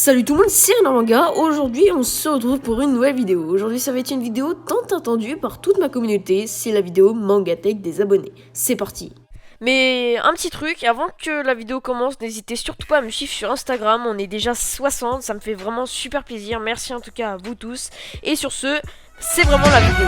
Salut tout le monde, c'est Manga. Aujourd'hui on se retrouve pour une nouvelle vidéo. Aujourd'hui ça va être une vidéo tant attendue par toute ma communauté, c'est la vidéo Mangatech des abonnés. C'est parti. Mais un petit truc, avant que la vidéo commence, n'hésitez surtout pas à me suivre sur Instagram, on est déjà 60, ça me fait vraiment super plaisir. Merci en tout cas à vous tous. Et sur ce, c'est vraiment la vidéo.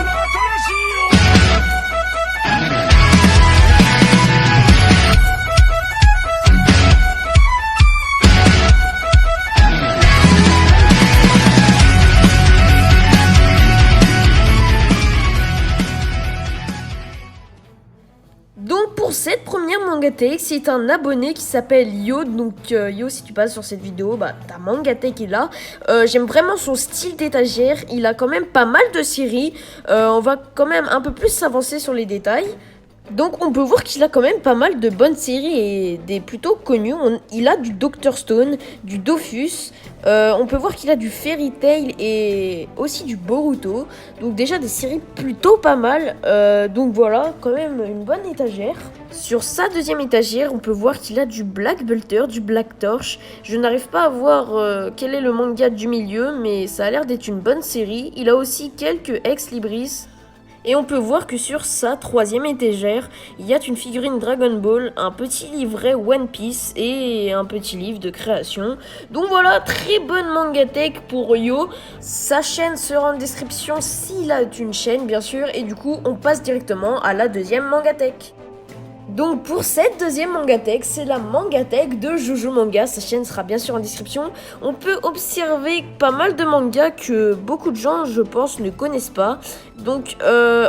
Donc pour cette première Mangatech, c'est un abonné qui s'appelle Yo. Donc Yo, si tu passes sur cette vidéo, bah ta Mangatech est là. J'aime vraiment son style d'étagère, il a quand même pas mal de séries. On va quand même un peu plus s'avancer sur les détails. Donc on peut voir qu'il a quand même pas mal de bonnes séries et des plutôt connues. Il a du Dr Stone, du Dofus, on peut voir qu'il a du Fairy Tail et aussi du Boruto. Donc déjà des séries plutôt pas mal. Donc voilà, quand même une bonne étagère. Sur sa deuxième étagère, on peut voir qu'il a du Black Belter, du Black Torch. Je n'arrive pas à voir quel est le manga du milieu, mais ça a l'air d'être une bonne série. Il a aussi quelques Ex Libris. Et on peut voir que sur sa troisième étagère, il y a une figurine Dragon Ball, un petit livret One Piece et un petit livre de création. Donc voilà, très bonne Mangatech pour Yo. Sa chaîne sera en description s'il a une chaîne bien sûr. Et du coup, on passe directement à la deuxième Mangatech. Donc pour cette deuxième Mangatech, c'est la Mangatech de Jojo Manga, sa chaîne sera bien sûr en description. On peut observer pas mal de mangas que beaucoup de gens, je pense, ne connaissent pas. Donc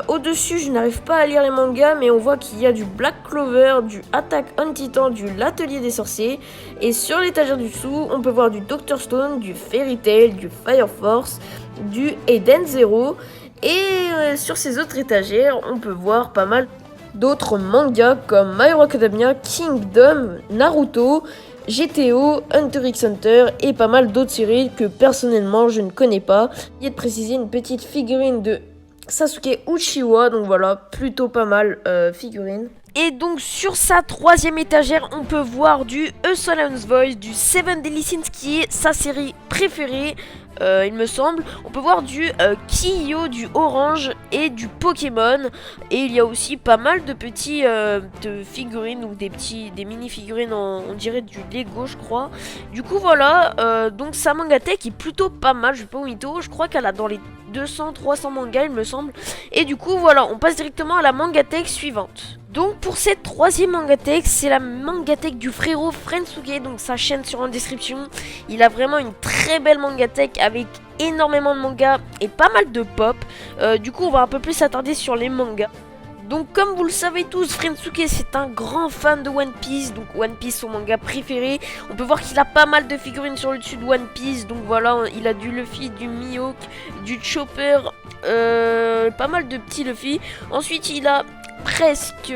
au-dessus, je n'arrive pas à lire les mangas, mais on voit qu'il y a du Black Clover, du Attack on Titan, du L'Atelier des Sorciers. Et sur l'étagère du dessous, on peut voir du Dr Stone, du Fairy Tail, du Fire Force, du Eden Zero. Et sur ces autres étagères, on peut voir pas mal d'autres mangas comme My Hero Academia, Kingdom, Naruto, GTO, Hunter x Hunter et pas mal d'autres séries que personnellement je ne connais pas. Il y a de préciser une petite figurine de Sasuke Uchiwa, donc voilà, plutôt pas mal figurine. Et donc sur sa troisième étagère, on peut voir du A Solemn's Voice, du Seven Deadly Sins qui est sa série préférée. Il me semble, on peut voir du Kiyo, du Orange et du Pokémon. Et il y a aussi pas mal de petits de figurines, donc des mini figurines on dirait du Lego je crois. Du coup voilà, donc sa Mangatech est plutôt pas mal, je vais pas au mytho, je crois qu'elle a dans les 200-300 mangas il me semble. Et du coup voilà, on passe directement à la Mangatech suivante. Donc pour cette troisième Mangatech, c'est la Mangatech du frérot Frensuke, donc sa chaîne sera en description. Il a vraiment une très belle Mangatech avec énormément de mangas et pas mal de pop. Du coup on va un peu plus s'attarder sur les mangas. Donc comme vous le savez tous, Frensuke c'est un grand fan de One Piece, donc One Piece son manga préféré. On peut voir qu'il a pas mal de figurines sur le dessus de One Piece, donc voilà, il a du Luffy, du Mihawk, du Chopper, pas mal de petits Luffy. Ensuite il a presque,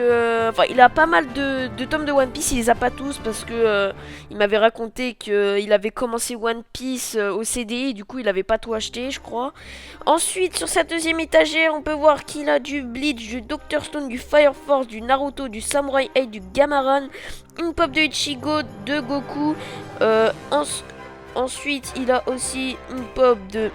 enfin il a pas mal de tomes de One Piece, il les a pas tous parce que il m'avait raconté qu'il avait commencé One Piece au CDI, du coup il avait pas tout acheté je crois. Ensuite sur sa deuxième étagère on peut voir qu'il a du Bleach, du Dr Stone, du Fire Force, du Naruto, du Samurai 8, du Gamaran, une pop de Ichigo, de Goku. Ensuite il a aussi une pop de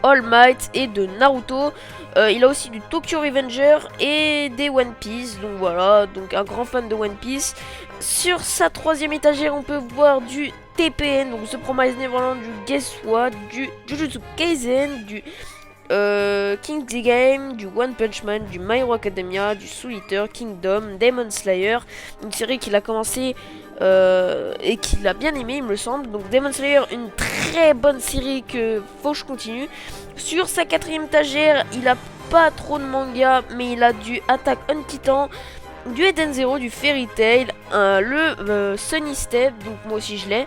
All Might et de Naruto. Il a aussi du Tokyo Revenger et des One Piece. Donc voilà, donc un grand fan de One Piece. Sur sa troisième étagère, on peut voir du TPN, donc The Promised Neverland, du Guess What, du Jujutsu Kaisen, du King the Game, du One Punch Man, du My Hero Academia, du Soul Eater, Kingdom, Demon Slayer. Une série qu'il a commencé et qu'il a bien aimé il me semble. Donc Demon Slayer, une très bonne série que faut que je continue. Sur sa quatrième étagère, il a pas trop de mangas, mais il a du Attack on Titan, du Eden Zero, du Fairy Tail, le Sunny Step, donc moi aussi je l'ai.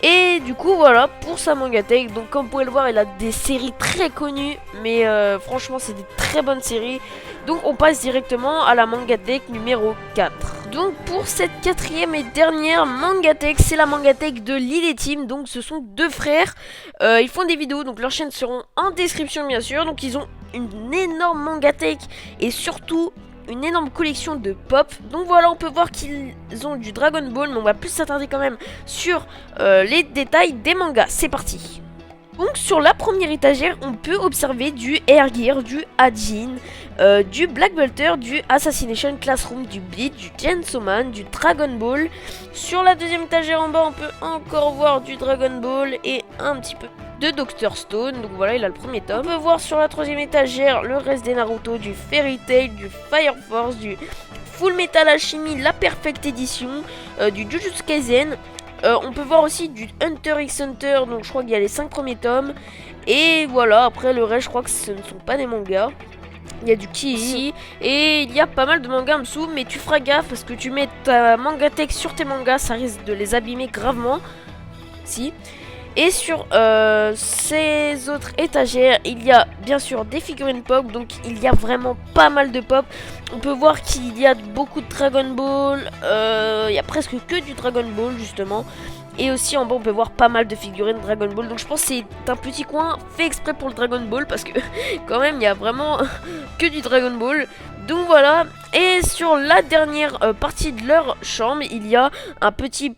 Et du coup voilà pour sa Mangatech. Donc comme vous pouvez le voir, il a des séries très connues, mais franchement c'est des très bonnes séries. Donc on passe directement à la Mangatech numéro 4. Donc pour cette quatrième et dernière Mangatech, c'est la Mangatech de Lil et Tim. Donc ce sont deux frères, ils font des vidéos, donc leurs chaînes seront en description bien sûr. Donc ils ont une énorme Mangatech et surtout une énorme collection de pop. Donc voilà, on peut voir qu'ils ont du Dragon Ball, mais on va plus s'attarder quand même sur les détails des mangas. C'est parti. Donc sur la première étagère, on peut observer du Air Gear, du Hajin, du Black Belter, du Assassination Classroom, du Bleach, du Chainsaw Man, du Dragon Ball. Sur la deuxième étagère en bas, on peut encore voir du Dragon Ball et un petit peu de Dr Stone. Donc voilà, il a le premier tome. On peut voir sur la troisième étagère le reste des Naruto, du Fairy Tail, du Fire Force, du Full Metal Alchemy, la Perfect Edition, du Jujutsu Kaisen. On peut voir aussi du Hunter x Hunter, donc je crois qu'il y a les 5 premiers tomes. Et voilà, après le reste, je crois que ce ne sont pas des mangas. Il y a du Ki ici, et il y a pas mal de mangas en dessous, mais tu feras gaffe parce que tu mets ta Mangatech sur tes mangas, ça risque de les abîmer gravement. Si. Et sur ces autres étagères, il y a bien sûr des figurines pop, donc il y a vraiment pas mal de pop. On peut voir qu'il y a beaucoup de Dragon Ball, il y a presque que du Dragon Ball justement. Et aussi en bas on peut voir pas mal de figurines Dragon Ball, donc je pense que c'est un petit coin fait exprès pour le Dragon Ball parce que quand même il y a vraiment que du Dragon Ball. Donc voilà, et sur la dernière partie de leur chambre, il y a un petit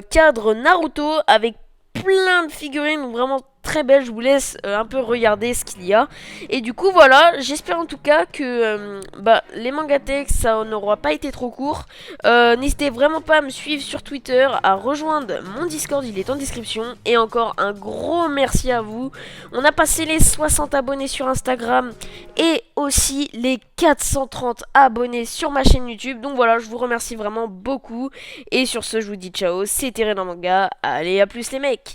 cadre Naruto avec plein de figurines, donc vraiment très belle. Je vous laisse un peu regarder ce qu'il y a. Et du coup voilà, j'espère en tout cas que les Mangatech ça n'aura pas été trop court. N'hésitez vraiment pas à me suivre sur Twitter, à rejoindre mon Discord, il est en description. Et encore un gros merci à vous. On a passé les 60 abonnés sur Instagram et aussi les 430 abonnés sur ma chaîne YouTube. Donc voilà, je vous remercie vraiment beaucoup. Et sur ce, je vous dis ciao, c'était Renan Manga. Allez, à plus les mecs.